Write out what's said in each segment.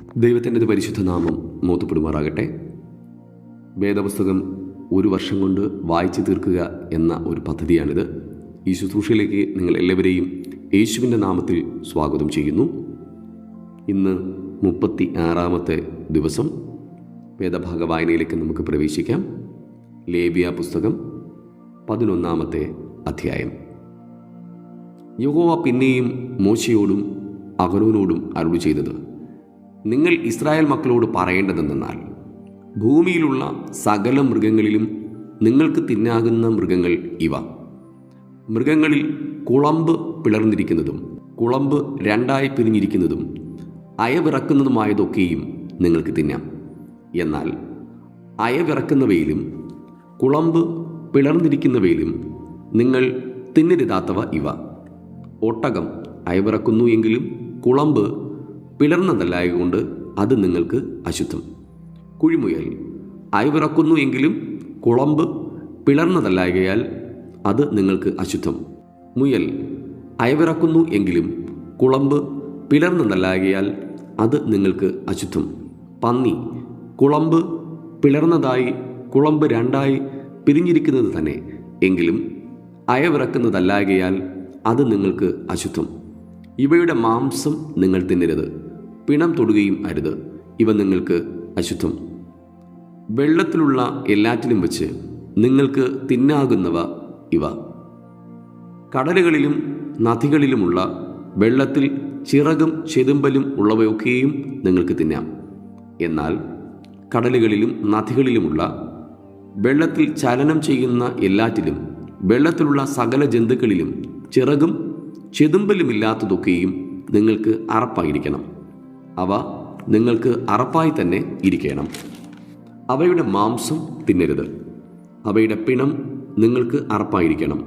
ദൈവത്തിൻ്റെ പരിശുദ്ധ നാമം മോത്തപ്പെടുമാറാകട്ടെ. വേദപുസ്തകം ഒരു വർഷം കൊണ്ട് വായിച്ചു തീർക്കുക എന്ന ഒരു പദ്ധതിയാണിത്. ഈ ശുശ്രൂഷയിലേക്ക് നിങ്ങൾ എല്ലാവരെയും യേശുവിൻ്റെ നാമത്തിൽ സ്വാഗതം ചെയ്യുന്നു. ഇന്ന് 36-ാമത്തെ ദിവസം. വേദഭാഗ വായനയിലേക്ക് നമുക്ക് പ്രവേശിക്കാം. ലേവ്യ പുസ്തകം 11-ാമത്തെ അധ്യായം. യഹോവ പിന്നെയും മോശയോടും അഹരോനോടും അരുളി ചെയ്തത്, നിങ്ങൾ ഇസ്രായേൽ മക്കളോട് പറയേണ്ടതെന്നാൽ, ഭൂമിയിലുള്ള സകല മൃഗങ്ങളിലും നിങ്ങൾക്ക് തിന്നാകുന്ന മൃഗങ്ങൾ ഇവ. മൃഗങ്ങളിൽ കുളമ്പ് പിളർന്നിരിക്കുന്നതും കുളമ്പ് രണ്ടായി പിരിഞ്ഞിരിക്കുന്നതും അയവിറക്കുന്നതുമായതൊക്കെയും നിങ്ങൾക്ക് തിന്നാം. എന്നാൽ അയവിറക്കുന്നവയിലും കുളമ്പ് പിളർന്നിരിക്കുന്നവയിലും നിങ്ങൾ തിന്നരുതാത്തവ ഇവ. ഒട്ടകം അയവിറക്കുന്നു എങ്കിലും കുളമ്പ് പിളർന്നതല്ലായകൊണ്ട് അത് നിങ്ങൾക്ക് അശുദ്ധം. കുഴിമുയൽ അയവിറക്കുന്നു എങ്കിലും കുളമ്പ് പിളർന്നതല്ലായകയാൽ അത് നിങ്ങൾക്ക് അശുദ്ധം. മുയൽ അയവിറക്കുന്നു എങ്കിലും കുളമ്പ് പിളർന്നതല്ലായകയാൽ അത് നിങ്ങൾക്ക് അശുദ്ധം. പന്നി കുളമ്പ് പിളർന്നതായി കുളമ്പ് രണ്ടായി പിരിഞ്ഞിരിക്കുന്നത് തന്നെ എങ്കിലും അയവിറക്കുന്നതല്ലായകയാൽ അത് നിങ്ങൾക്ക് അശുദ്ധം. ഇവയുടെ മാംസം നിങ്ങൾ തിന്നരുത്, പിണം തൊടുകയും അരുത്, ഇവ നിങ്ങൾക്ക് അശുദ്ധം. വെള്ളത്തിലുള്ള എല്ലാറ്റിലും വെച്ച് നിങ്ങൾക്ക് തിന്നാകുന്നവ ഇവ. കടലുകളിലും നദികളിലുമുള്ള വെള്ളത്തിൽ ചിറകും ചെതുമ്പലും ഉള്ളവയൊക്കെയും നിങ്ങൾക്ക് തിന്നാം. എന്നാൽ കടലുകളിലും നദികളിലുമുള്ള വെള്ളത്തിൽ ചലനം ചെയ്യുന്ന എല്ലാറ്റിലും വെള്ളത്തിലുള്ള സകല ജന്തുക്കളിലും ചിറകും ചെതുമ്പലുമില്ലാത്തതൊക്കെയും നിങ്ങൾക്ക് അറപ്പായിരിക്കണം. അവ നിങ്ങൾക്ക് അറപ്പായി തന്നെ ഇരിക്കണം. അവയുടെ മാംസം തിന്നരുത്. അവയുടെ പിണം നിങ്ങൾക്ക് അറപ്പായിരിക്കണം.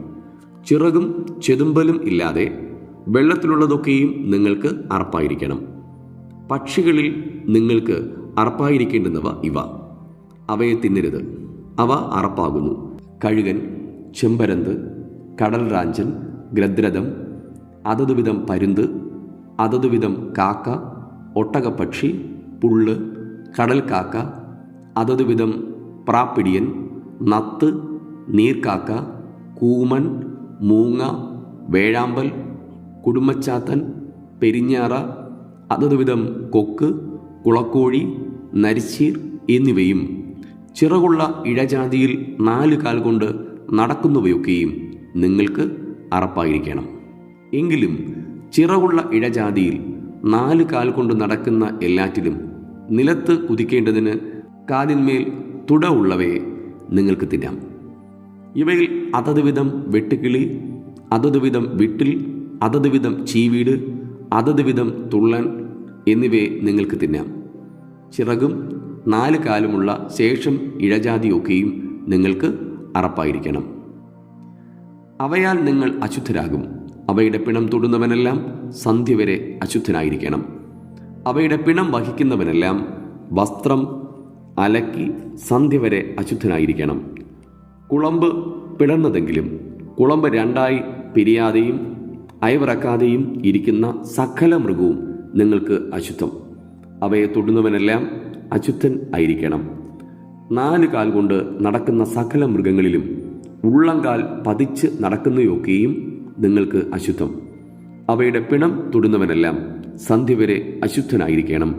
ചിറകും ചെതുമ്പലും ഇല്ലാതെ വെള്ളത്തിലുള്ളതൊക്കെയും നിങ്ങൾക്ക് അറപ്പായിരിക്കണം. പക്ഷികളിൽ നിങ്ങൾക്ക് അറപ്പായിരിക്കേണ്ടുന്നവ ഇവ. അവയെ തിന്നരുത്, അവ അറപ്പാകുന്നു. കഴുകൻ, ചെമ്പരന്ത്, കടൽ റാഞ്ചൻ, ഗദ്രഥം, അതതുവിധം പരുന്ത്, അതതുവിധം കാക്ക, ഒട്ടകപ്പക്ഷി, പുള്ള്, കടൽക്കാക്ക, അതതുവിധം പ്രാപ്പിടിയൻ, നത്ത്, നീർക്കാക്ക, കൂമൻ, മൂങ്ങ, വേഴാമ്പൽ, കുടുമച്ചാത്തൻ, പെരിഞ്ഞാറ, അതതുവിധം കൊക്ക്, കുളക്കോഴി, നരിച്ചീർ എന്നിവയും ചിറകുള്ള ഇഴജാതിയിൽ 4 കാൽ കൊണ്ട് നടക്കുന്നവയൊക്കെയും നിങ്ങൾക്ക് അറപ്പായിരിക്കണം. എങ്കിലും ചിറകുള്ള ഇഴജാതിയിൽ 4 കാൽ കൊണ്ട് നടക്കുന്ന എല്ലാറ്റിലും നിലത്ത് കുതിക്കേണ്ടതിന് കാലിന്മേൽ തുട ഉള്ളവയെ നിങ്ങൾക്ക് തിന്നാം. ഇവയിൽ അതതുവിധം വെട്ടുകിളി, അതതുവിധം വിട്ടിൽ, അതതുവിധം ചീവീട്, അതതുവിധം തുള്ളൻ എന്നിവയെ നിങ്ങൾക്ക് തിന്നാം. ചിറകും 4 കാലുമുള്ള ശേഷം ഇഴജാതിയൊക്കെയും നിങ്ങൾക്ക് അറപ്പായിരിക്കണം. അവയാൽ നിങ്ങൾ അശുദ്ധരാകും. അവയുടെ പിണം തൊടുന്നവനെല്ലാം സന്ധ്യ വരെ അശുദ്ധനായിരിക്കണം. അവയുടെ പിണം വഹിക്കുന്നവനെല്ലാം വസ്ത്രം അലക്കി സന്ധ്യ വരെ അശുദ്ധനായിരിക്കണം. കുളമ്പ് പിളർന്നതെങ്കിലും കുളമ്പ് രണ്ടായി പിരിയാതെയും അയവിറക്കാതെയും ഇരിക്കുന്ന സകല മൃഗവും നിങ്ങൾക്ക് അശുദ്ധം. അവയെ തൊടുന്നവനെല്ലാം അശുദ്ധൻ ആയിരിക്കണം. 4 കാൽ കൊണ്ട് നടക്കുന്ന സകല മൃഗങ്ങളിലും ഉള്ളംകാൽ പതിച്ച് നടക്കുന്നവയൊക്കെയും നിങ്ങൾക്ക് അശുദ്ധം. അവയുടെ പിണം തൊടുന്നവനെല്ലാം സന്ധ്യ വരെ അശുദ്ധനായിരിക്കണം.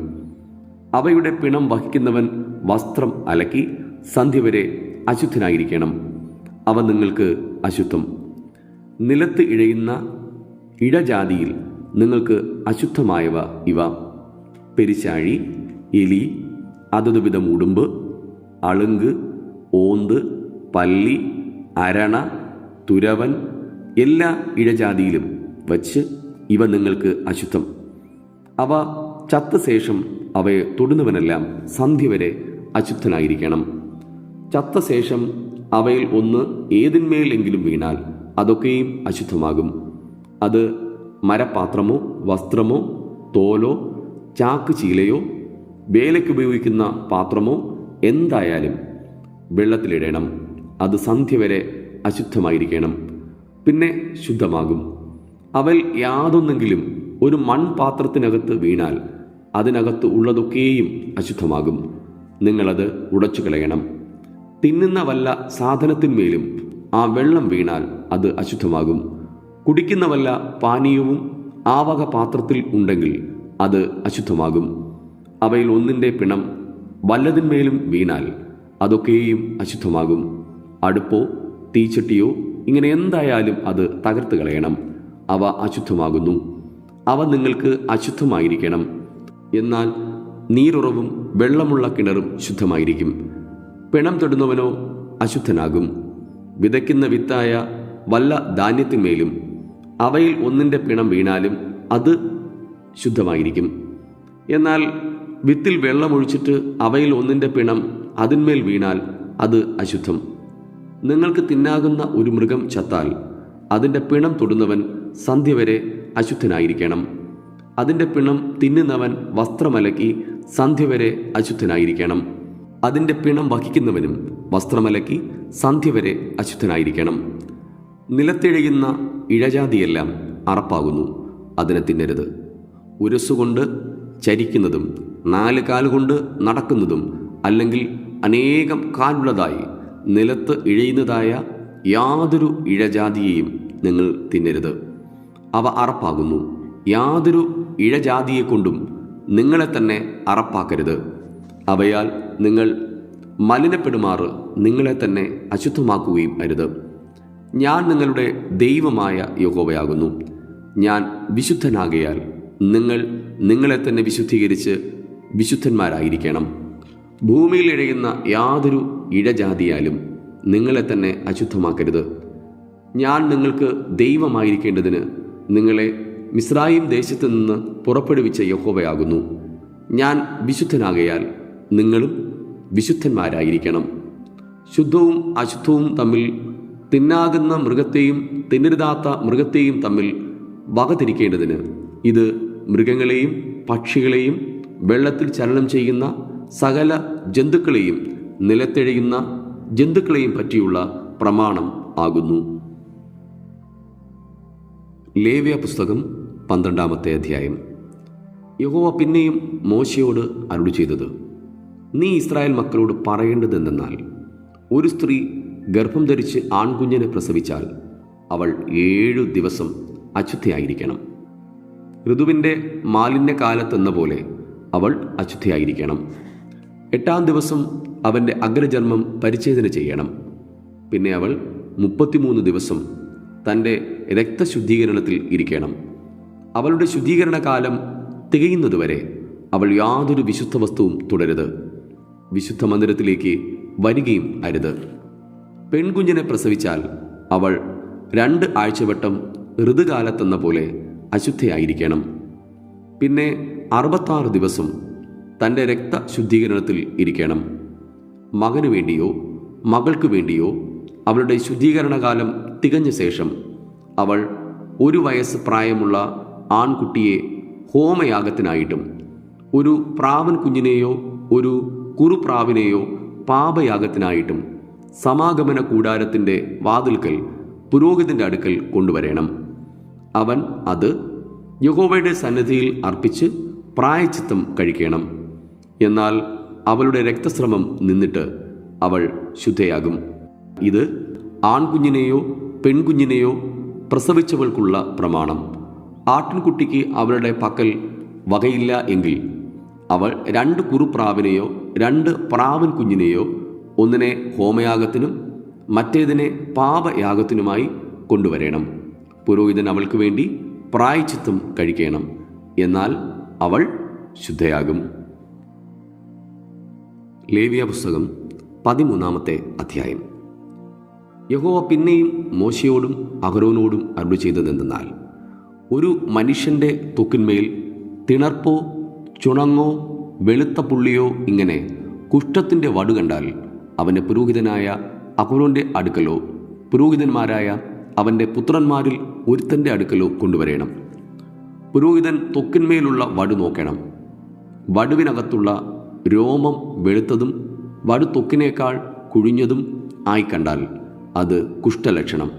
അവയുടെ പിണം വഹിക്കുന്നവൻ വസ്ത്രം അലക്കി സന്ധ്യ വരെ അശുദ്ധനായിരിക്കണം. അവ നിങ്ങൾക്ക് അശുദ്ധം. നിലത്ത് ഇഴയുന്ന ഇഴജാതിയിൽ നിങ്ങൾക്ക് അശുദ്ധമായവ ഇവ. പെരിശാഴി, എലി, അതതുവിധം ഉടുമ്പ്, അളുങ്ക്, ഓന്ത്, പല്ലി, അരണ, തുരവൻ, എല്ലാ ഇഴജാതിയിലും വച്ച് ഇവ നിങ്ങൾക്ക് അശുദ്ധം. അവ ചത്ത ശേഷം അവയെ തൊടുന്നവനെല്ലാം സന്ധ്യ വരെ അശുദ്ധനായിരിക്കണം. ചത്ത ശേഷം അവയിൽ ഒന്ന് ഏതിന്മേലെങ്കിലും വീണാൽ അതൊക്കെയും അശുദ്ധമാകും. അത് മരപാത്രമോ വസ്ത്രമോ തോലോ ചാക്ക് ചീലയോ വേലയ്ക്കുപയോഗിക്കുന്ന പാത്രമോ എന്തായാലും വെള്ളത്തിലിടണം. അത് സന്ധ്യ വരെ അശുദ്ധമായിരിക്കണം. പിന്നെ ശുദ്ധമാകും. അവൽ യാതൊന്നെങ്കിലും ഒരു മൺപാത്രത്തിനകത്ത് വീണാൽ അതിനകത്ത് ഉള്ളതൊക്കെയും അശുദ്ധമാകും. നിങ്ങളത് ഉടച്ചു കളയണം. തിന്നുന്ന വല്ല സാധനത്തിന്മേലും ആ വെള്ളം വീണാൽ അത് അശുദ്ധമാകും. കുടിക്കുന്ന വല്ല പാനീയവും ആ വക പാത്രത്തിൽ ഉണ്ടെങ്കിൽ അത് അശുദ്ധമാകും. അവയിൽ ഒന്നിൻ്റെ പിണം വല്ലതിന്മേലും വീണാൽ അതൊക്കെയും അശുദ്ധമാകും. അടുപ്പോ തീച്ചട്ടിയോ ഇങ്ങനെ എന്തായാലും അത് തകർത്ത് കളയണം. അവ അശുദ്ധമാകുന്നു. അവ നിങ്ങൾക്ക് അശുദ്ധമായിരിക്കണം. എന്നാൽ നീരുറവും വെള്ളമുള്ള കിണറും ശുദ്ധമായിരിക്കും. പിണം തൊടുന്നവനോ അശുദ്ധനാകും. വിതയ്ക്കുന്ന വിത്തായ വല്ല ധാന്യത്തിന്മേലും അവയിൽ ഒന്നിൻ്റെ പിണം വീണാലും അത് ശുദ്ധമായിരിക്കും. എന്നാൽ വിത്തിൽ വെള്ളമൊഴിച്ചിട്ട് അവയിൽ ഒന്നിൻ്റെ പിണം അതിന്മേൽ വീണാൽ അത് അശുദ്ധം. നിങ്ങൾക്ക് തിന്നാകുന്ന ഒരു മൃഗം ചത്താൽ അതിൻ്റെ പിണം തൊടുന്നവൻ സന്ധ്യ വരെ അശുദ്ധനായിരിക്കണം. അതിൻ്റെ പിണം തിന്നുന്നവൻ വസ്ത്രമലക്കി സന്ധ്യ വരെ അശുദ്ധനായിരിക്കണം. അതിൻ്റെ പിണം വഹിക്കുന്നവനും വസ്ത്രമലക്കി സന്ധ്യ വരെ അശുദ്ധനായിരിക്കണം. നിലത്തിഴയുന്ന ഇഴജാതിയെല്ലാം അറപ്പാകുന്നു, അതിനെ തിന്നരുത്. ഉരസുകൊണ്ട് ചരിക്കുന്നതും 4 കാലുകൊണ്ട് നടക്കുന്നതും അല്ലെങ്കിൽ അനേകം കാലുള്ളതായി നിലത്ത് ഇഴയുന്നതായ യാതൊരു ഇഴജാതിയെയും നിങ്ങൾ തിന്നരുത്. അവ അറപ്പാകുന്നു. യാതൊരു ഇഴജാതിയെക്കൊണ്ടും നിങ്ങളെ തന്നെ അറപ്പാക്കരുത്. അവയാൽ നിങ്ങൾ മലിനപ്പെടുമാറ് നിങ്ങളെ തന്നെ അശുദ്ധമാക്കുകയും അരുത്. ഞാൻ നിങ്ങളുടെ ദൈവമായ യഹോവയാകുന്നു. ഞാൻ വിശുദ്ധനാകയാൽ നിങ്ങൾ നിങ്ങളെ തന്നെ വിശുദ്ധീകരിച്ച് വിശുദ്ധന്മാരായിരിക്കണം. ഭൂമിയിൽ ഇഴയുന്ന യാതൊരു ഇഴജാതിയാലും നിങ്ങളെ തന്നെ അശുദ്ധമാക്കരുത്. ഞാൻ നിങ്ങൾക്ക് ദൈവമായിരിക്കേണ്ടതിന് നിങ്ങളെ മിസ്രയീം ദേശത്തു നിന്ന് പുറപ്പെടുവിച്ച യഹോവയാകുന്നു. ഞാൻ വിശുദ്ധനാകയാൽ നിങ്ങളും വിശുദ്ധന്മാരായിരിക്കണം. ശുദ്ധവും അശുദ്ധവും തമ്മിൽ, തിന്നാകുന്ന മൃഗത്തെയും തിന്നരുതാത്ത മൃഗത്തെയും തമ്മിൽ വകതിരിക്കേണ്ടതിന് ഇത് മൃഗങ്ങളെയും പക്ഷികളെയും വെള്ളത്തിൽ ചലനം ചെയ്യുന്ന സകല ജന്തുക്കളെയും നിലത്തെഴയുന്ന ജന്തുക്കളെയും പറ്റിയുള്ള പ്രമാണം ആകുന്നു. ലേവ്യ പുസ്തകം 12-ാമത്തെ അധ്യായം. യഹോവ പിന്നെയും മോശയോട് അരുളി ചെയ്തത്: നീ ഇസ്രായേൽ മക്കളോട് പറയേണ്ടതെന്തെന്നാൽ, ഒരു സ്ത്രീ ഗർഭം ധരിച്ച് ആൺകുഞ്ഞിനെ പ്രസവിച്ചാൽ അവൾ 7 ദിവസം അശുദ്ധയായിരിക്കണം. ഋതുവിൻ്റെ മാലിന്യകാലത്തെന്ന പോലെ അവൾ അശുദ്ധയായിരിക്കണം. 8-ാം ദിവസം അവൻ്റെ അഗ്രചർമ്മം പരിച്ഛേദന ചെയ്യണം. പിന്നെ അവൾ 33 ദിവസം തൻ്റെ രക്തശുദ്ധീകരണത്തിൽ ഇരിക്കണം. അവളുടെ ശുദ്ധീകരണകാലം തികയുന്നതുവരെ അവൾ യാതൊരു വിശുദ്ധ വസ്തുവും തുടരുത്. വിശുദ്ധ മന്ദിരത്തിലേക്ക് വരികയും അരുത്. പെൺകുഞ്ഞിനെ പ്രസവിച്ചാൽ അവൾ 2 ആഴ്ചവട്ടം ഋതുകാലത്തെന്ന പോലെ അശുദ്ധയായിരിക്കണം. പിന്നെ 66 ദിവസം തൻ്റെ രക്തശുദ്ധീകരണത്തിൽ ഇരിക്കണം. മകനു വേണ്ടിയോ മകൾക്ക് വേണ്ടിയോ അവളുടെ ശുദ്ധീകരണകാലം തികഞ്ഞ ശേഷം അവൾ 1 വയസ്സ് പ്രായമുള്ള ആൺകുട്ടിയെ ഹോമയാഗത്തിനായിട്ടും ഒരു പ്രാവൻ കുഞ്ഞിനെയോ ഒരു കുറുപ്രാവിനെയോ പാപയാഗത്തിനായിട്ടും സമാഗമന കൂടാരത്തിൻ്റെ വാതിൽക്കൽ പുരോഹിതൻ്റെ അടുക്കൽ കൊണ്ടുവരണം. അവൻ അത് യഹോവയുടെ സന്നിധിയിൽ അർപ്പിച്ച് പ്രായശ്ചിത്തം കഴിക്കണം. എന്നാൽ അവളുടെ രക്തസ്രവം നിന്നിട്ട് അവൾ ശുദ്ധയാകും. ഇത് ആൺകുഞ്ഞിനെയോ പെൺകുഞ്ഞിനെയോ പ്രസവിച്ചവൾക്കുള്ള പ്രമാണം. ആട്ടിൻകുട്ടിക്ക് അവളുടെ പക്കൽ വകയില്ല എങ്കിൽ അവൾ 2 കുറുപ്രാവിനെയോ 2 പ്രാവൻ കുഞ്ഞിനെയോ ഒന്നിനെ ഹോമയാഗത്തിനും മറ്റേതിനെ പാപയാഗത്തിനുമായി കൊണ്ടുവരണം. പുരോഹിതൻ അവൾക്ക് വേണ്ടി പ്രായശ്ചിത്തം കഴിക്കണം. എന്നാൽ അവൾ ശുദ്ധയാകും. ലേവ്യ പുസ്തകം 13-ാമത്തെ അധ്യായം. യഹോവ പിന്നെയും മോശയോടും അഹരോനോടും അരുളി ചെയ്തതെന്തെന്നാൽ, ഒരു മനുഷ്യൻ്റെ ത്വക്കിന്മേൽ തിണർപ്പോ ചുണങ്ങോ വെളുത്ത പുള്ളിയോ ഇങ്ങനെ കുഷ്ഠത്തിൻ്റെ വടു കണ്ടാൽ അവൻ്റെ പുരോഹിതനായ അഹരോൻ്റെ അടുക്കലോ പുരോഹിതന്മാരായ അവൻ്റെ പുത്രന്മാരിൽ ഒരുത്തൻ്റെ അടുക്കലോ കൊണ്ടുവരണം. പുരോഹിതൻ ത്വക്കിന്മേലുള്ള വടു നോക്കണം. വടുവിനകത്തുള്ള രോമം വെളുത്തതും വടു ത്വക്കിനേക്കാൾ കുഴിഞ്ഞതും ആയി കണ്ടാൽ അത് കുഷ്ഠലക്ഷണം.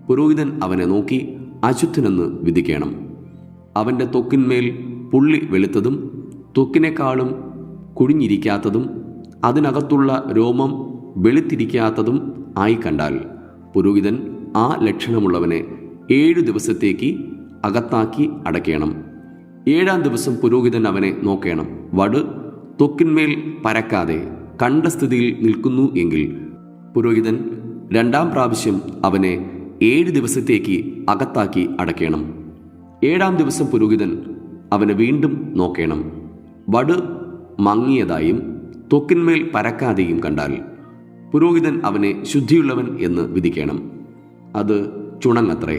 പുരോഹിതൻ അവനെ നോക്കി അശുദ്ധനെന്ന് വിധിക്കണം. അവൻ്റെ ത്വക്കിന്മേൽ പുള്ളി വെളുത്തതും ത്വക്കിനേക്കാളും കുഴിഞ്ഞിരിക്കാത്തതും അതിനകത്തുള്ള രോമം വെളുത്തിരിക്കാത്തതും ആയി കണ്ടാൽ പുരോഹിതൻ ആ ലക്ഷണമുള്ളവനെ 7 ദിവസത്തേക്ക് അകത്താക്കി അടയ്ക്കണം. 7-ാം ദിവസം പുരോഹിതൻ അവനെ നോക്കണം. വട് ത്വക്കിന്മേൽ പരക്കാതെ കണ്ട സ്ഥിതിയിൽ നിൽക്കുന്നു എങ്കിൽ പുരോഹിതൻ 2-ാം പ്രാവശ്യം അവനെ 7 ദിവസത്തേക്ക് അകത്താക്കി അടയ്ക്കണം. 7-ാം ദിവസം പുരോഹിതൻ അവനെ വീണ്ടും നോക്കണം. വട് മങ്ങിയതായും ത്വക്കിന്മേൽ പരക്കാതെയും കണ്ടാൽ പുരോഹിതൻ അവനെ ശുദ്ധിയുള്ളവൻ എന്ന് വിധിക്കണം. അത് ചുണങ്ങത്രേ.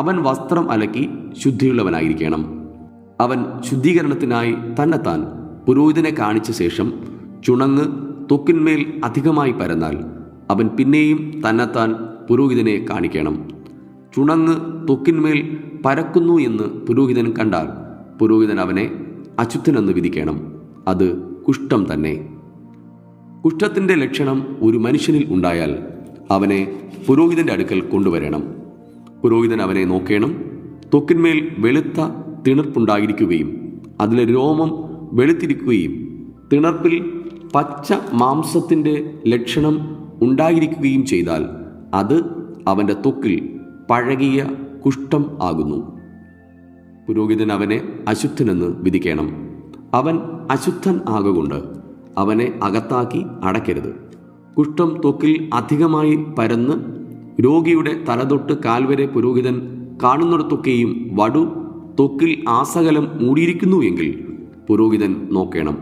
അവൻ വസ്ത്രം അലക്കി ശുദ്ധിയുള്ളവനായിരിക്കണം. അവൻ ശുദ്ധീകരണത്തിനായി തന്നെത്താൻ പുരോഹിതനെ കാണിച്ച ശേഷം ചുണങ്ങ് ത്വക്കിന്മേൽ അധികമായി പരന്നാൽ അവൻ പിന്നെയും തന്നെത്താൻ പുരോഹിതനെ കാണിക്കണം. ചുണങ്ങ് ത്വക്കിന്മേൽ പരക്കുന്നു എന്ന് പുരോഹിതൻ കണ്ടാൽ പുരോഹിതൻ അവനെ അശുദ്ധനെന്ന് വിധിക്കണം. അത് കുഷ്ഠം തന്നെ. കുഷ്ഠത്തിൻ്റെ ലക്ഷണം ഒരു മനുഷ്യനിൽ ഉണ്ടായാൽ അവനെ പുരോഹിതൻ്റെ അടുക്കൽ കൊണ്ടുവരണം. പുരോഹിതൻ അവനെ നോക്കണം. ത്വക്കിന്മേൽ വെളുത്ത തിണർപ്പുണ്ടായിരിക്കുകയും അതിലെ രോമം വെളുത്തിരിക്കുകയും തിണർപ്പിൽ പച്ച മാംസത്തിൻ്റെ ലക്ഷണം ഉണ്ടായിരിക്കുകയും ചെയ്താൽ അത് അവൻ്റെ ത്വക്കിൽ പഴകിയ കുഷ്ഠം ആകുന്നു. പുരോഹിതൻ അവനെ അശുദ്ധനെന്ന് വിധിക്കണം. അവൻ അശുദ്ധൻ ആകൊണ്ട് അവനെ അകത്താക്കി അടയ്ക്കരുത്. കുഷ്ഠം ത്വക്കിൽ അധികമായി പരന്ന് രോഗിയുടെ തലതൊട്ട് കാൽവരെ പുരോഹിതൻ കാണുന്നിടത്തൊക്കെയും വടു ത്വക്കിൽ ആസകലം മൂടിയിരിക്കുന്നു എങ്കിൽ പുരോഹിതൻ നോക്കണം.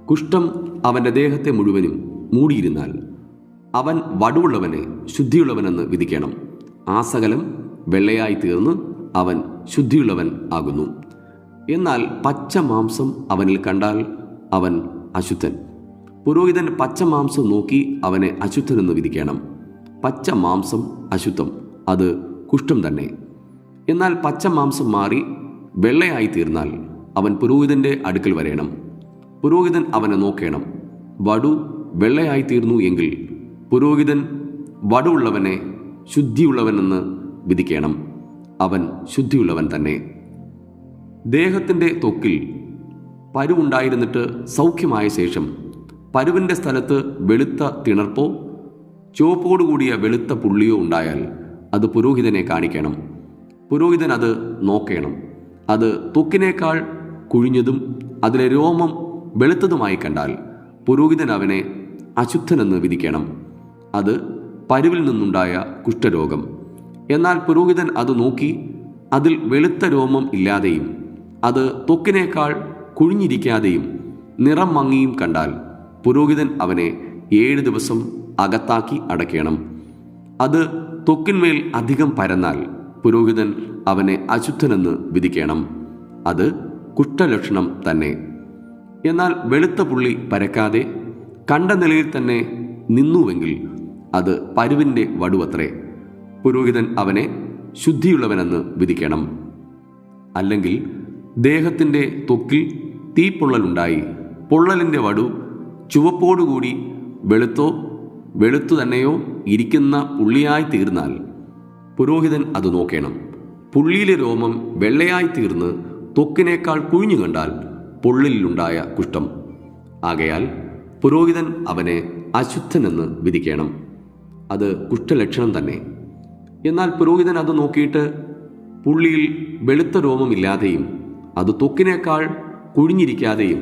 കുഷ്ഠം അവൻ്റെ ദേഹത്തെ മുഴുവനും മൂടിയിരുന്നാൽ അവൻ വടുവുള്ളവനെ ശുദ്ധിയുള്ളവനെന്ന് വിധിക്കണം. ആസകലം വെള്ളയായി തീർന്ന് അവൻ ശുദ്ധിയുള്ളവൻ ആകുന്നു. എന്നാൽ പച്ച മാംസം അവനിൽ കണ്ടാൽ അവൻ അശുദ്ധൻ. പുരോഹിതൻ പച്ച മാംസം നോക്കി അവനെ അശുദ്ധനെന്ന് വിധിക്കണം. പച്ച മാംസം അശുദ്ധം, അത് കുഷ്ഠം തന്നെ. എന്നാൽ പച്ച മാംസം മാറി വെള്ളയായി തീർന്നാൽ അവൻ പുരോഹിതൻ്റെ അടുക്കൽ വരേണം. പുരോഹിതൻ അവനെ നോക്കണം. വടു വെള്ളയായി തീർന്നു എങ്കിൽ പുരോഹിതൻ വടുവുള്ളവനെ ശുദ്ധിയുള്ളവനെന്ന് വിധിക്കണം. അവൻ ശുദ്ധിയുള്ളവൻ തന്നെ. ദേഹത്തിൻ്റെ ത്വക്കിൽ പരുവുണ്ടായിരുന്നിട്ട് സൗഖ്യമായ ശേഷം പരുവിൻ്റെ സ്ഥലത്ത് വെളുത്ത തിണർപ്പോ ചുവപ്പോടുകൂടിയ വെളുത്ത പുള്ളിയോ ഉണ്ടായാൽ അത് പുരോഹിതനെ കാണിക്കണം. പുരോഹിതൻ അത് നോക്കണം. അത് ത്വക്കിനേക്കാൾ കുഴിഞ്ഞതും അതിലെ രോമം വെളുത്തതുമായി കണ്ടാൽ പുരോഹിതൻ അവനെ അശുദ്ധനെന്ന് വിധിക്കണം. അത് പരുവിൽ നിന്നുണ്ടായ കുഷ്ഠരോഗം. എന്നാൽ പുരോഹിതൻ അത് നോക്കി അതിൽ വെളുത്ത രോമം ഇല്ലാതെയും അത് ത്വക്കിനേക്കാൾ കുഴിഞ്ഞിരിക്കാതെയും നിറം മങ്ങിയും കണ്ടാൽ പുരോഹിതൻ അവനെ 7 ദിവസം അകത്താക്കി അടയ്ക്കണം. അത് ത്വക്കിന്മേൽ അധികം പരന്നാൽ പുരോഹിതൻ അവനെ അശുദ്ധനെന്ന് വിധിക്കണം. അത് കുഷ്ഠലക്ഷണം തന്നെ. എന്നാൽ വെളുത്ത പുള്ളി പരക്കാതെ കണ്ട നിലയിൽ തന്നെ നിന്നുവെങ്കിൽ അത് പരുവിൻ്റെ വടുവത്രേ. പുരോഹിതൻ അവനെ ശുദ്ധിയുള്ളവനെന്ന് വിധിക്കണം. അല്ലെങ്കിൽ ദേഹത്തിൻ്റെ ത്വക്കിൽ തീപ്പൊള്ളലുണ്ടായി പൊള്ളലിൻ്റെ വടു ചുവപ്പോടുകൂടി വെളുത്തു തന്നെയോ ഇരിക്കുന്ന പുള്ളിയായി തീർന്നാൽ പുരോഹിതൻ അത് നോക്കണം. പുള്ളിയിലെ രോമം വെള്ളയായി തീർന്ന് ത്വക്കിനേക്കാൾ കുഴിഞ്ഞു കണ്ടാൽ പൊള്ളിലുണ്ടായ കുഷ്ഠം. ആകയാൽ പുരോഹിതൻ അവനെ അശുദ്ധനെന്ന് വിധിക്കണം. അത് കുഷ്ഠലക്ഷണം തന്നെ. എന്നാൽ പുരോഹിതൻ അത് നോക്കിയിട്ട് പുള്ളിയിൽ വെളുത്ത രോമമില്ലാതെയും അത് ത്വക്കിനേക്കാൾ കുഴിഞ്ഞിരിക്കാതെയും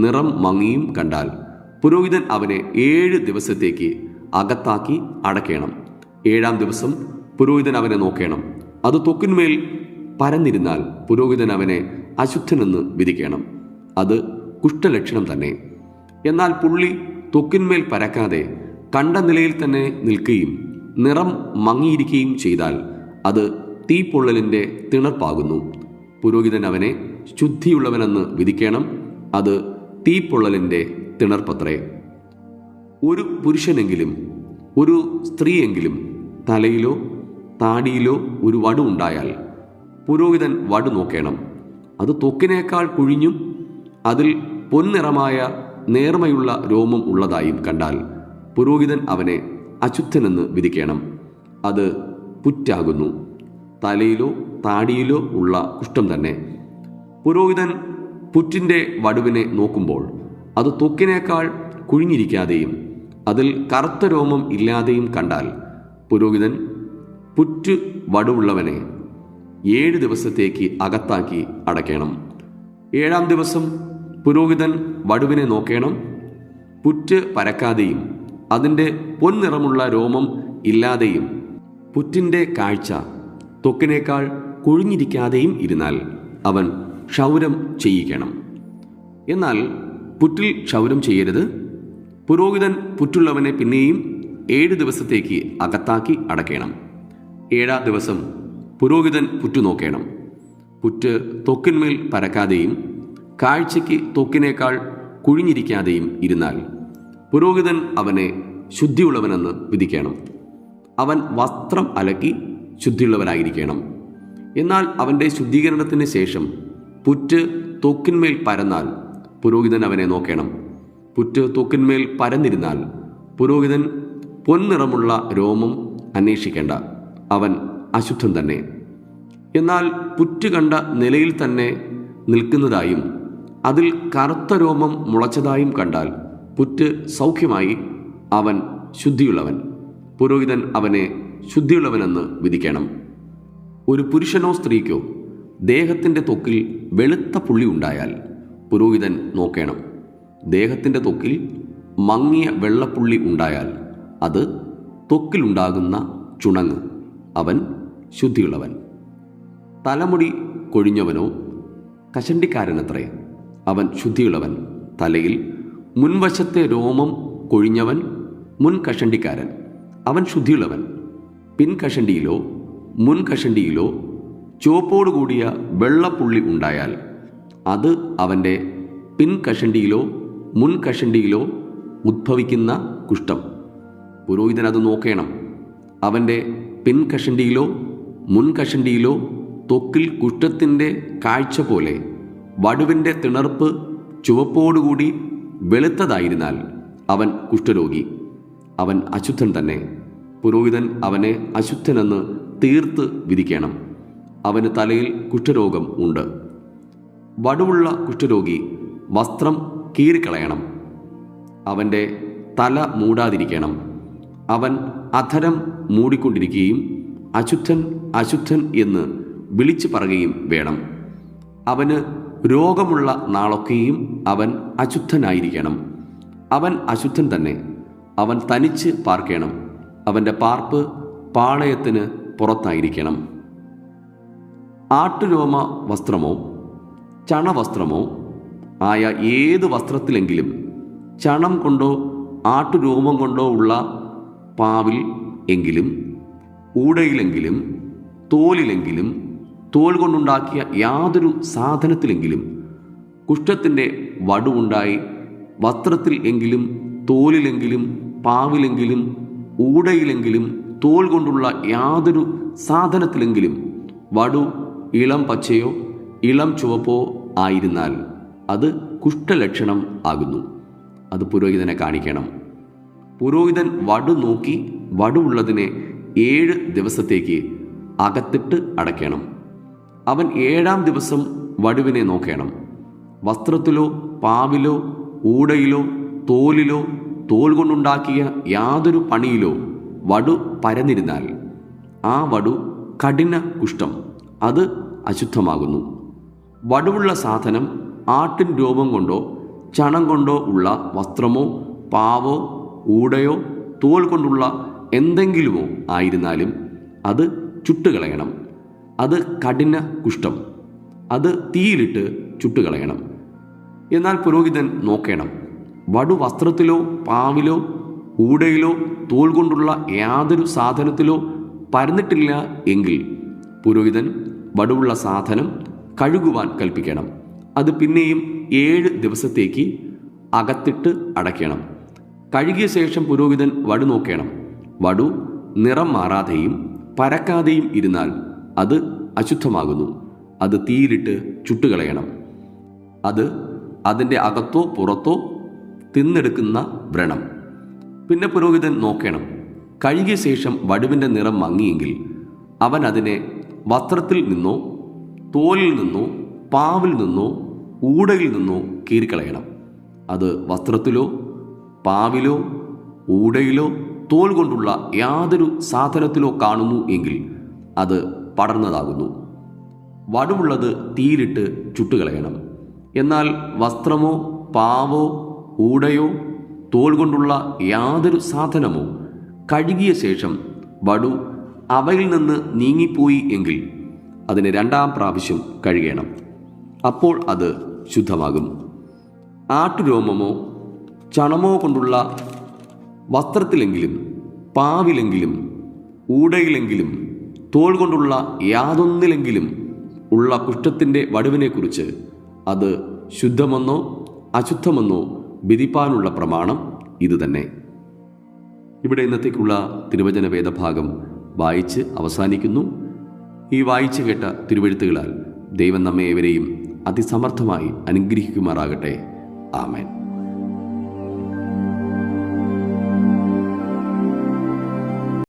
നിറം മങ്ങിയും കണ്ടാൽ പുരോഹിതൻ അവനെ 7 ദിവസത്തേക്ക് അകത്താക്കി അടയ്ക്കണം. 7-ാം ദിവസം പുരോഹിതൻ അവനെ നോക്കണം. അത് ത്വക്കിന്മേൽ പരന്നിരുന്നാൽ പുരോഹിതൻ അവനെ അശുദ്ധനെന്ന് വിധിക്കണം. അത് കുഷ്ഠലക്ഷണം തന്നെ. എന്നാൽ പുള്ളി ത്വക്കിന്മേൽ പരക്കാതെ കണ്ട നിലയിൽ തന്നെ നിൽക്കുകയും നിറം മങ്ങിയിരിക്കുകയും ചെയ്താൽ അത് തീപ്പൊള്ളലിൻ്റെ തിണർപ്പാകുന്നു. പുരോഹിതൻ അവനെ ശുദ്ധിയുള്ളവനെന്ന് വിധിക്കണം. അത് തീപ്പൊള്ളലിൻ്റെ തിണർപ്പത്രേ. ഒരു പുരുഷനെങ്കിലും ഒരു സ്ത്രീയെങ്കിലും തലയിലോ താടിയിലോ ഒരു വടു ഉണ്ടായാൽ പുരോഹിതൻ വടു നോക്കണം. അത് ത്വക്കിനേക്കാൾ കുഴിഞ്ഞും അതിൽ പൊൻനിറമായ നേർമയുള്ള രോമം ഉള്ളതായും കണ്ടാൽ പുരോഹിതൻ അവനെ അശുദ്ധനെന്ന് വിധിക്കണം. അത് പുറ്റാകുന്നു. തലയിലോ താടിയിലോ ഉള്ള കുഷ്ഠം തന്നെ. പുരോഹിതൻ പുറ്റിൻ്റെ വടുവിനെ നോക്കുമ്പോൾ അത് ത്വക്കിനേക്കാൾ കുഴിഞ്ഞിരിക്കാതെയും അതിൽ കറുത്ത രോമം ഇല്ലാതെയും കണ്ടാൽ പുരോഹിതൻ പുറ്റ് വടുവുള്ളവനെ 7 ദിവസത്തേക്ക് അകത്താക്കി അടയ്ക്കണം. 7-ാം ദിവസം പുരോഹിതൻ വടുവിനെ നോക്കണം. പുറ്റ് പരക്കാതെയും അതിൻ്റെ പൊൻനിറമുള്ള രോമം ഇല്ലാതെയും പുറ്റിൻ്റെ കാഴ്ച ത്വക്കിനേക്കാൾ കുഴിഞ്ഞിരിക്കാതെയും ഇരുന്നാൽ അവൻ ക്ഷൗരം ചെയ്യിക്കണം. എന്നാൽ പുറ്റിൽ ക്ഷൗരം ചെയ്യരുത്. പുരോഹിതൻ പുറ്റുള്ളവനെ പിന്നെയും 7 ദിവസത്തേക്ക് അകത്താക്കി അടയ്ക്കണം. 7-ാം ദിവസം പുരോഹിതൻ പുറ്റു നോക്കണം. പുറ്റ് ത്വക്കിന്മേൽ പരക്കാതെയും കാഴ്ചയ്ക്ക് ത്വക്കിനേക്കാൾ കുഴിഞ്ഞിരിക്കാതെയും ഇരുന്നാൽ പുരോഹിതൻ അവനെ ശുദ്ധിയുള്ളവനെന്ന് വിധിക്കണം. അവൻ വസ്ത്രം അലക്കി ശുദ്ധിയുള്ളവനായിരിക്കണം. എന്നാൽ അവൻ്റെ ശുദ്ധീകരണത്തിന് ശേഷം പുറ്റ് ത്വക്കിന്മേൽ പരന്നാൽ പുരോഹിതൻ അവനെ നോക്കണം. പുറ്റ് ത്വക്കിന്മേൽ പരന്നിരുന്നാൽ പുരോഹിതൻ പൊൻനിറമുള്ള രോമം അന്വേഷിക്കേണ്ട, അവൻ അശുദ്ധൻ തന്നെ. എന്നാൽ പുറ്റ് കണ്ട നിലയിൽ തന്നെ നിൽക്കുന്നതായും അതിൽ കറുത്ത രോമം മുളച്ചതായും കണ്ടാൽ പുറ്റ് സൗഖ്യമായി, അവൻ ശുദ്ധിയുള്ളവൻ. പുരോഹിതൻ അവനെ ശുദ്ധിയുള്ളവനെന്ന് വിധിക്കണം. ഒരു പുരുഷനോ സ്ത്രീക്കോ ദേഹത്തിൻ്റെ ത്വക്കിൽ വെളുത്ത പുള്ളി ഉണ്ടായാൽ പുരോഹിതൻ നോക്കണം. ദേഹത്തിൻ്റെ ത്വക്കിൽ മങ്ങിയ വെള്ളപ്പുള്ളി ഉണ്ടായാൽ അത് ത്വക്കിലുണ്ടാകുന്ന ചുണങ്ങ്, അവൻ ശുദ്ധിയുള്ളവൻ. തലമുടി കൊഴിഞ്ഞവനോ കഷണ്ടിക്കാരനത്രേ, അവൻ ശുദ്ധിയുള്ളവൻ. തലയിൽ മുൻവശത്തെ രോമം കൊഴിഞ്ഞവൻ മുൻ കഷണ്ടിക്കാരൻ, അവൻ ശുദ്ധിയുള്ളവൻ. പിൻകഷണ്ടിയിലോ മുൻകഷണ്ടിയിലോ ചുവപ്പോടുകൂടിയ വെള്ളപ്പുള്ളി ഉണ്ടായാൽ അത് അവൻ്റെ പിൻകഷണ്ടിയിലോ മുൻകഷണ്ടിയിലോ ഉദ്ഭവിക്കുന്ന കുഷ്ഠം. പുരോഹിതൻ അത് നോക്കണം. അവൻ്റെ പിൻകഷണ്ടിയിലോ മുൻകഷണ്ടിയിലോ ത്വക്കിൽ കുഷ്ഠത്തിൻ്റെ കാഴ്ച പോലെ വടുവിൻ്റെ തിണർപ്പ് ചുവപ്പോടുകൂടി വെളുത്തതായിരുന്നാൽ അവൻ കുഷ്ഠരോഗി, അവൻ അശുദ്ധൻ തന്നെ. പുരോഹിതൻ അവനെ അശുദ്ധനെന്ന് തീർത്ത് വിധിക്കണം. അവന് തലയിൽ കുഷ്ഠരോഗം ഉണ്ട്. വടുവുള്ള കുഷ്ഠരോഗി വസ്ത്രം കീറിക്കളയണം. അവൻ്റെ തല മൂടാതിരിക്കണം. അവൻ അധരം മൂടിക്കൊണ്ടിരിക്കുകയും അശുദ്ധൻ അശുദ്ധൻ എന്ന് വിളിച്ചു പറയുകയും വേണം. അവന് രോഗമുള്ള നാളൊക്കെയും അവൻ അശുദ്ധനായിരിക്കണം. അവൻ അശുദ്ധൻ തന്നെ. അവൻ തനിച്ച് പാർക്കണം. അവൻ്റെ പാർപ്പ് പാളയത്തിന് പുറത്തായിരിക്കണം. ആട്ടുരോമ വസ്ത്രമോ ചണവസ്ത്രമോ ആയ ഏത് വസ്ത്രത്തിലെങ്കിലും ചണം കൊണ്ടോ ആട്ടുരോമം കൊണ്ടോ ഉള്ള പാവിൽ എങ്കിലും ഊടയിലെങ്കിലും തോലിലെങ്കിലും തോൽ കൊണ്ടുണ്ടാക്കിയ യാതൊരു സാധനത്തിലെങ്കിലും കുഷ്ഠത്തിൻ്റെ വടുവുണ്ടായി വസ്ത്രത്തിൽ എങ്കിലും തോലിലെങ്കിലും പാവിലെങ്കിലും ഊടയിലെങ്കിലും തോൽ കൊണ്ടുള്ള യാതൊരു സാധനത്തിലെങ്കിലും വടു ഇളം പച്ചയോ ഇളം ചുവപ്പോ ആയിരുന്നാൽ അത് കുഷ്ഠലക്ഷണം ആകുന്നു. അത് പുരോഹിതനെ കാണിക്കണം. പുരോഹിതൻ വടു നോക്കി വടുവുള്ളതിനെ 7 ദിവസത്തേക്ക് അകത്തിട്ട് അടയ്ക്കണം. അവൻ 7-ാം ദിവസം വടുവിനെ നോക്കണം. വസ്ത്രത്തിലോ പാവിലോ ഊടയിലോ തോലിലോ തോൽ കൊണ്ടുണ്ടാക്കിയ യാതൊരു പണിയിലോ വടു പരന്നിരുന്നാൽ ആ വടു കഠിന കുഷ്ഠം, അത് അശുദ്ധമാകുന്നു. വടുവുള്ള സാധനം ആട്ടിൻ രോമം കൊണ്ടോ ചണം കൊണ്ടോ ഉള്ള വസ്ത്രമോ പാവോ ഊടയോ തോൽ കൊണ്ടുള്ള എന്തെങ്കിലുമോ ആയിരുന്നാലും അത് ചുട്ടുകളയണം. അത് കഠിന കുഷ്ഠം, അത് തീയിലിട്ട് ചുട്ടുകളയണം. എന്നാൽ പുരോഹിതൻ നോക്കണം. വടു വസ്ത്രത്തിലോ പാവിലോ ഊടയിലോ തോൽ കൊണ്ടുള്ള യാതൊരു സാധനത്തിലോ പരന്നിട്ടില്ല എങ്കിൽ പുരോഹിതൻ വടുവുള്ള സാധനം കഴുകുവാൻ കൽപ്പിക്കണം. അത് പിന്നെയും 7 ദിവസത്തേക്ക് അകത്തിട്ട് അടയ്ക്കണം. കഴുകിയ ശേഷം പുരോഹിതൻ വടു നോക്കണം. വടു നിറം മാറാതെയും പരക്കാതെയും ഇരുന്നാൽ അത് അശുദ്ധമാകുന്നു. അത് തീയിലിട്ട് ചുട്ടുകളയണം. അത് അതിൻ്റെ അകത്തോ പുറത്തോ തിന്നെടുക്കുന്ന വ്രണം. പിന്നെ പുരോഹിതൻ നോക്കണം. കഴുകിയ ശേഷം വടുവിൻ്റെ നിറം മങ്ങിയെങ്കിൽ അവൻ അതിനെ വസ്ത്രത്തിൽ നിന്നോ തോലിൽ നിന്നോ പാവിൽ നിന്നോ ഊടയിൽ നിന്നോ കീറിക്കളയണം. അത് വസ്ത്രത്തിലോ പാവിലോ ഊടയിലോ തോൽ കൊണ്ടുള്ള യാതൊരു സാധനത്തിലോ കാണുന്നു എങ്കിൽ അത് പടർന്നതാകുന്നു. വടുവുള്ളത് തീയിലിട്ട് ചുട്ടുകളയണം. എന്നാൽ വസ്ത്രമോ പാവോ ഊടയോ തോൽ കൊണ്ടുള്ള യാതൊരു സാധനമോ കഴുകിയ ശേഷം വടു അവയിൽ നിന്ന് നീങ്ങിപ്പോയി എങ്കിൽ അതിനെ 2-ാം പ്രാവശ്യം കഴുകണം. അപ്പോൾ അത് ശുദ്ധമാകും. ആട്ടുരോമമോ ചണമോ കൊണ്ടുള്ള വസ്ത്രത്തിലെങ്കിലും പാവിലെങ്കിലും ഊടയിലെങ്കിലും തോൽ കൊണ്ടുള്ള യാതൊന്നിലെങ്കിലും ഉള്ള കുഷ്ഠത്തിൻ്റെ വടുവിനെക്കുറിച്ച് അത് ശുദ്ധമെന്നോ അശുദ്ധമെന്നോ വിധിപ്പാനുള്ള പ്രമാണം ഇതുതന്നെ. ഇവിടെ ഇന്നത്തേക്കുള്ള തിരുവചന വേദഭാഗം വായിച്ച് അവസാനിക്കുന്നു. ഈ വായിച്ചു കേട്ട തിരുവെഴുത്തുകളാൽ ദൈവം നമ്മെ ഏവരെയും അതിസമർത്ഥമായി അനുഗ്രഹിക്കുമാറാകട്ടെ. ആമേൻ.